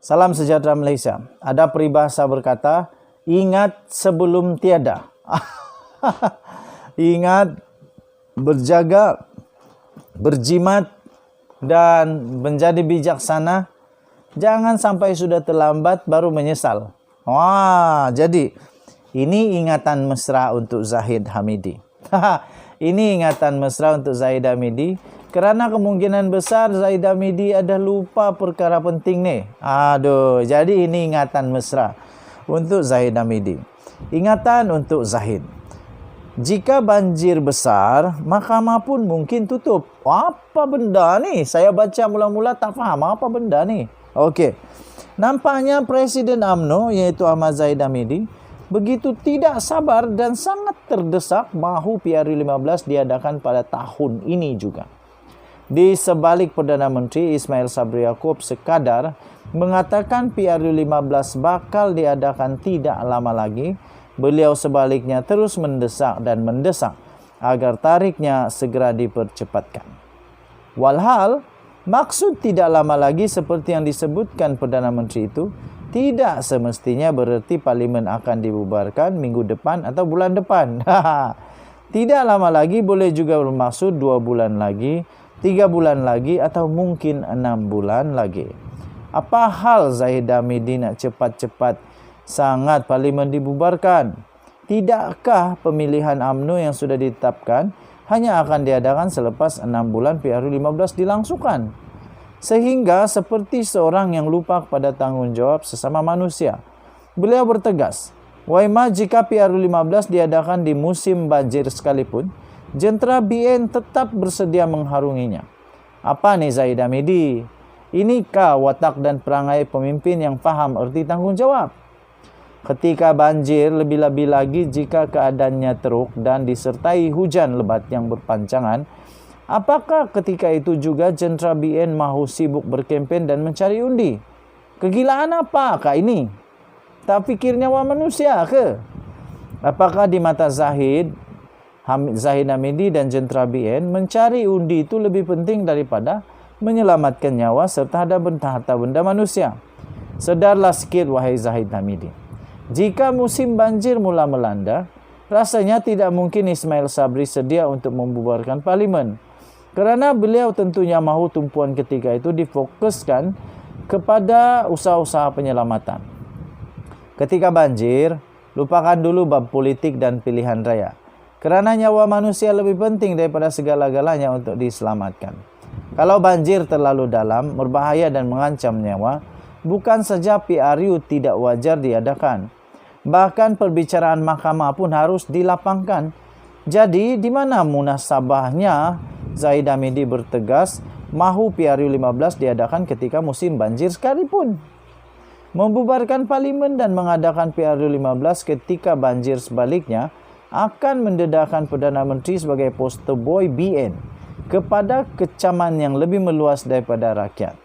Salam sejahtera Malaysia. Ada peribahasa berkata, ingat sebelum tiada. Ingat, berjaga, berjimat, dan menjadi bijaksana. Jangan sampai sudah terlambat baru menyesal. Wah, jadi ini ingatan mesra untuk Zahid Hamidi. Ini ingatan mesra untuk Zahid Hamidi. Kerana kemungkinan besar Zahid Hamidi ada lupa perkara penting ni. Aduh, jadi ini ingatan mesra untuk Zahid Hamidi. Ingatan untuk Zahid. Jika banjir besar, mahkamah pun mungkin tutup. Apa benda ni? Saya baca mula-mula tak faham apa benda ni. Okey. Nampaknya Presiden UMNO iaitu Ahmad Zahid Hamidi begitu tidak sabar dan sangat terdesak mahu PRU15 diadakan pada tahun ini juga. Di sebalik Perdana Menteri Ismail Sabri Yaakob sekadar mengatakan PRU15 bakal diadakan tidak lama lagi, beliau sebaliknya terus mendesak agar tariknya segera dipercepatkan. Walhal, maksud tidak lama lagi seperti yang disebutkan Perdana Menteri itu tidak semestinya bererti parlimen akan dibubarkan minggu depan atau bulan depan. Tidak lama lagi boleh juga bermaksud 2 bulan lagi, 3 bulan lagi atau mungkin 6 bulan lagi. Apa hal Zahid Hamidi nak cepat-cepat sangat parlimen dibubarkan? Tidakkah pemilihan UMNO yang sudah ditetapkan hanya akan diadakan selepas 6 bulan PRU15 dilangsungkan? Sehingga seperti seorang yang lupa kepada tanggungjawab sesama manusia. Beliau bertegas, waima jika PRU15 diadakan di musim banjir sekalipun, jentera BN tetap bersedia mengharunginya. Apa ni Zahid Hamidi? Inikah watak dan perangai pemimpin yang faham erti tanggungjawab? Ketika banjir, lebih-lebih lagi jika keadaannya teruk dan disertai hujan lebat yang berpanjangan, apakah ketika itu juga jentera BN mahu sibuk berkempen dan mencari undi? Kegilaan apakah ini? Tak fikir nyawa manusia ke? Apakah di mata Zahid Hamidi dan jentera BN mencari undi itu lebih penting daripada menyelamatkan nyawa serta harta benda manusia? Sedarlah sikit wahai Zahid Hamidi. Jika musim banjir mula melanda, rasanya tidak mungkin Ismail Sabri sedia untuk membubarkan parlimen. Kerana beliau tentunya mahu tumpuan ketika itu difokuskan kepada usaha-usaha penyelamatan. Ketika banjir, lupakan dulu bab politik dan pilihan raya. Kerana nyawa manusia lebih penting daripada segala-galanya untuk diselamatkan. Kalau banjir terlalu dalam, berbahaya dan mengancam nyawa, bukan saja PRU tidak wajar diadakan. Bahkan perbicaraan mahkamah pun harus dilapangkan. Jadi, di mana munasabahnya Zahid Hamidi bertegas mahu PRU15 diadakan ketika musim banjir sekalipun? Membubarkan parlimen dan mengadakan PRU15 ketika banjir sebaliknya akan mendedahkan Perdana Menteri sebagai poster boy BN kepada kecaman yang lebih meluas daripada rakyat.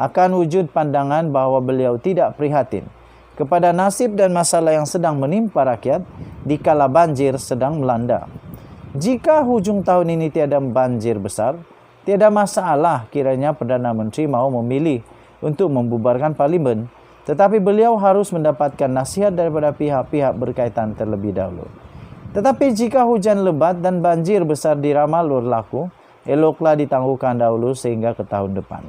Akan wujud pandangan bahawa beliau tidak prihatin kepada nasib dan masalah yang sedang menimpa rakyat dikala banjir sedang melanda. Jika hujung tahun ini tiada banjir besar, tiada masalah kiranya Perdana Menteri mahu memilih untuk membubarkan parlimen, tetapi beliau harus mendapatkan nasihat daripada pihak-pihak berkaitan terlebih dahulu. Tetapi jika hujan lebat dan banjir besar diramal berlaku, eloklah ditangguhkan dahulu sehingga ke tahun depan.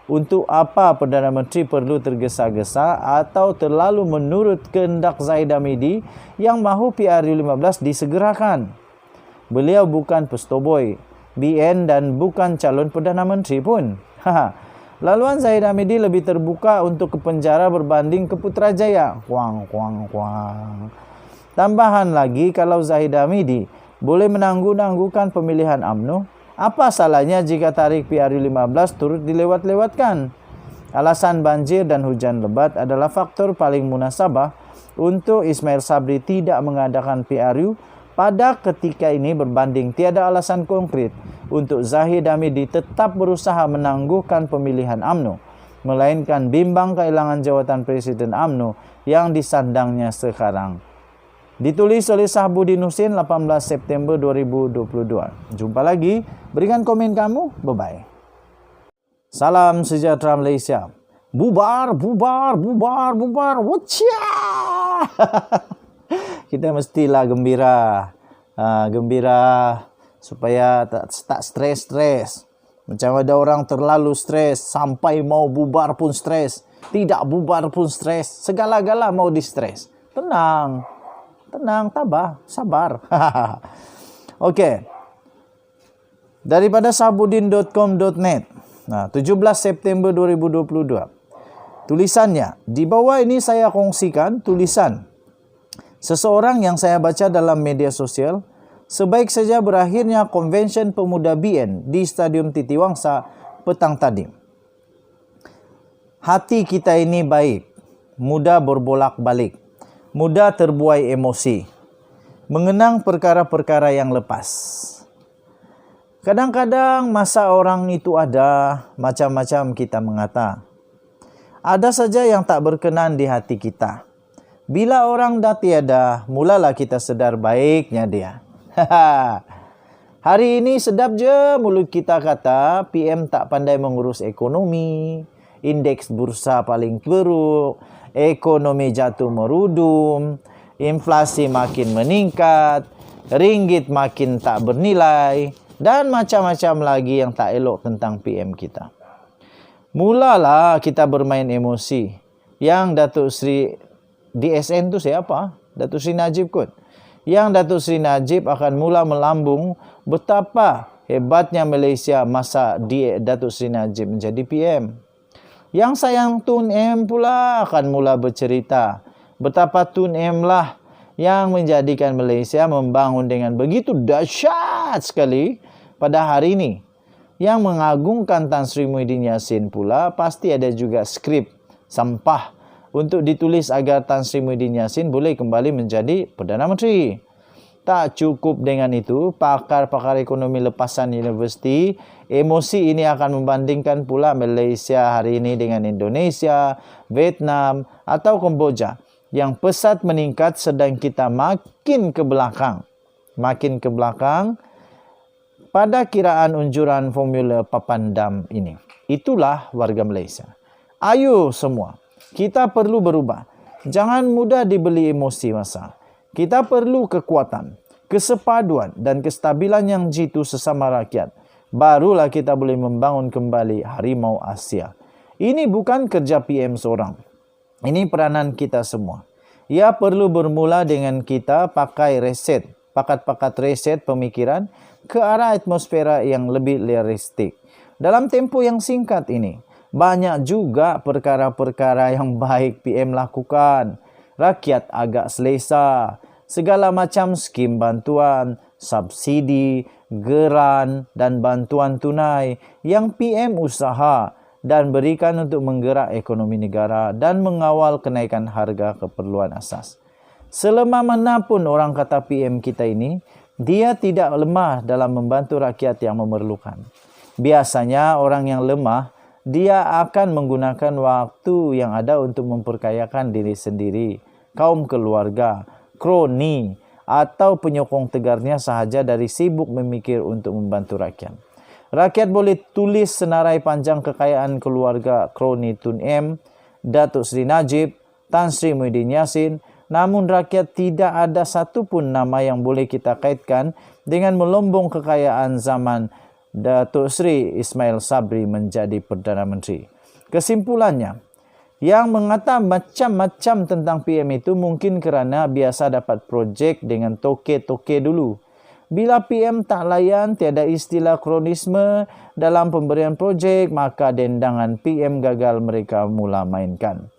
Untuk apa Perdana Menteri perlu tergesa-gesa atau terlalu menurut kehendak Zahid Hamidi yang mahu PRU15 disegerakan? Beliau bukan postoboy BN dan bukan calon Perdana Menteri pun. Laluan Zahid Hamidi lebih terbuka untuk ke penjara berbanding ke Putrajaya. Kuang. Tambahan lagi, kalau Zahid Hamidi boleh menangguh-nangguhkan pemilihan UMNO, apa salahnya jika tarik PRU15 turut dilewat-lewatkan? Alasan banjir dan hujan lebat adalah faktor paling munasabah untuk Ismail Sabri tidak mengadakan PRU pada ketika ini berbanding tiada alasan konkret untuk Zahid Hamidi tetap berusaha menangguhkan pemilihan UMNO, melainkan bimbang kehilangan jawatan Presiden UMNO yang disandangnya sekarang. Ditulis oleh Sahbudin Husin 18 September 2022. Jumpa lagi. Berikan komen kamu. Bye-bye. Salam sejahtera Malaysia. bubar, bubar, bubar, bubar, wucia. Kita mestilah gembira, gembira supaya tak stres. Macam ada orang terlalu stres sampai mau bubar pun stres, tidak bubar pun stres, segala-gala mau di stres. Tenang, tabah, sabar. Okey. Daripada sabudin.com.net. 17 September 2022. Tulisannya, di bawah ini saya kongsikan tulisan seseorang yang saya baca dalam media sosial. Sebaik saja berakhirnya Konvensyen Pemuda BN di Stadium Titiwangsa petang tadi. Hati kita ini baik, mudah berbolak-balik, mudah terbuai emosi, mengenang perkara-perkara yang lepas. Kadang-kadang masa orang itu ada, macam-macam kita mengata. Ada saja yang tak berkenan di hati kita. Bila orang dah tiada, mulalah kita sedar baiknya dia. Hari ini sedap je mulut kita kata PM tak pandai mengurus ekonomi, indeks bursa paling teruk, ekonomi jatuh merudum, inflasi makin meningkat, ringgit makin tak bernilai, dan macam-macam lagi yang tak elok tentang PM kita. Mulalah kita bermain emosi. Yang Datuk Seri DSN tu siapa? Datuk Seri Najib kot. Yang Datuk Seri Najib akan mula melambung betapa hebatnya Malaysia masa Datuk Seri Najib menjadi PM. Yang sayang Tun M pula akan mula bercerita betapa Tun M lah yang menjadikan Malaysia membangun dengan begitu dahsyat sekali pada hari ini. Yang mengagungkan Tan Sri Muhyiddin Yassin pula pasti ada juga skrip sampah untuk ditulis agar Tan Sri Muhyiddin Yassin boleh kembali menjadi Perdana Menteri. Tak cukup dengan itu, pakar-pakar ekonomi lepasan universiti, emosi ini akan membandingkan pula Malaysia hari ini dengan Indonesia, Vietnam atau Kemboja yang pesat meningkat sedang kita makin ke belakang. Makin ke belakang pada kiraan unjuran formula Papandam ini. Itulah warga Malaysia. Ayo semua, kita perlu berubah. Jangan mudah dibeli emosi masa. Kita perlu kekuatan, kesepaduan dan kestabilan yang jitu sesama rakyat. Barulah kita boleh membangun kembali harimau Asia. Ini bukan kerja PM seorang. Ini peranan kita semua. Ia perlu bermula dengan kita pakai reset, pakat-pakat reset pemikiran ke arah atmosfera yang lebih realistik. Dalam tempoh yang singkat ini, banyak juga perkara-perkara yang baik PM lakukan. Rakyat agak selesa. Segala macam skim bantuan, subsidi, geran dan bantuan tunai yang PM usaha dan berikan untuk menggerak ekonomi negara dan mengawal kenaikan harga keperluan asas. Selemah mana pun orang kata PM kita ini, dia tidak lemah dalam membantu rakyat yang memerlukan. Biasanya orang yang lemah, dia akan menggunakan waktu yang ada untuk memperkayakan diri sendiri, kaum keluarga, kroni atau penyokong tegarnya sahaja dari sibuk memikir untuk membantu rakyat. Rakyat boleh tulis senarai panjang kekayaan keluarga kroni Tun M, Datuk Seri Najib, Tan Sri Muhyiddin Yassin, namun rakyat tidak ada satu pun nama yang boleh kita kaitkan dengan melombong kekayaan zaman Datuk Seri Ismail Sabri menjadi Perdana Menteri. Kesimpulannya, yang mengata macam-macam tentang PM itu mungkin kerana biasa dapat projek dengan toke-toke dulu. Bila PM tak layan, tiada istilah kronisme dalam pemberian projek, maka dendangan PM gagal mereka mula mainkan.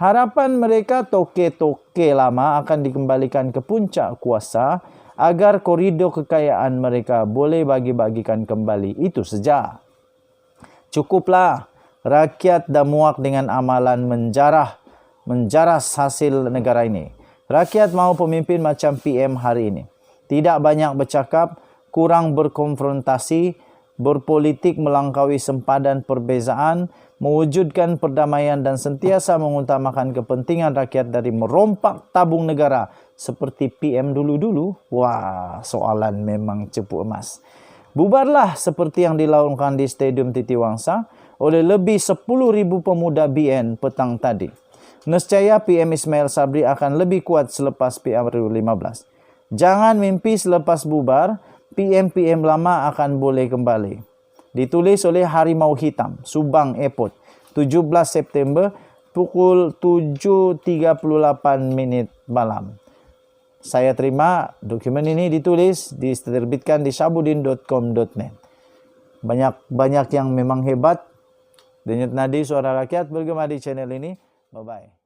Harapan mereka toke-toke lama akan dikembalikan ke puncak kuasa agar koridor kekayaan mereka boleh bagi-bagikan kembali. Itu saja. Cukuplah. Rakyat dah muak dengan amalan menjarah hasil negara ini. Rakyat mahu pemimpin macam PM hari ini. Tidak banyak bercakap, kurang berkonfrontasi, berpolitik melangkaui sempadan perbezaan, mewujudkan perdamaian dan sentiasa mengutamakan kepentingan rakyat dari merompak tabung negara seperti PM dulu-dulu. Wah, soalan memang cepu emas. Bubarlah seperti yang dilakukan di Stadium Titiwangsa. oleh lebih 10,000 pemuda BN petang tadi. Nescaya PM Ismail Sabri akan lebih kuat selepas PR15. Jangan mimpi selepas bubar, PM-PM lama akan boleh kembali. Ditulis oleh Harimau Hitam, Subang Airport, 17 September pukul 7.38 malam. Saya terima dokumen ini diterbitkan di sabudin.com.net. Banyak yang memang hebat. Denyut nadi suara rakyat bergema di channel ini. Bye-bye.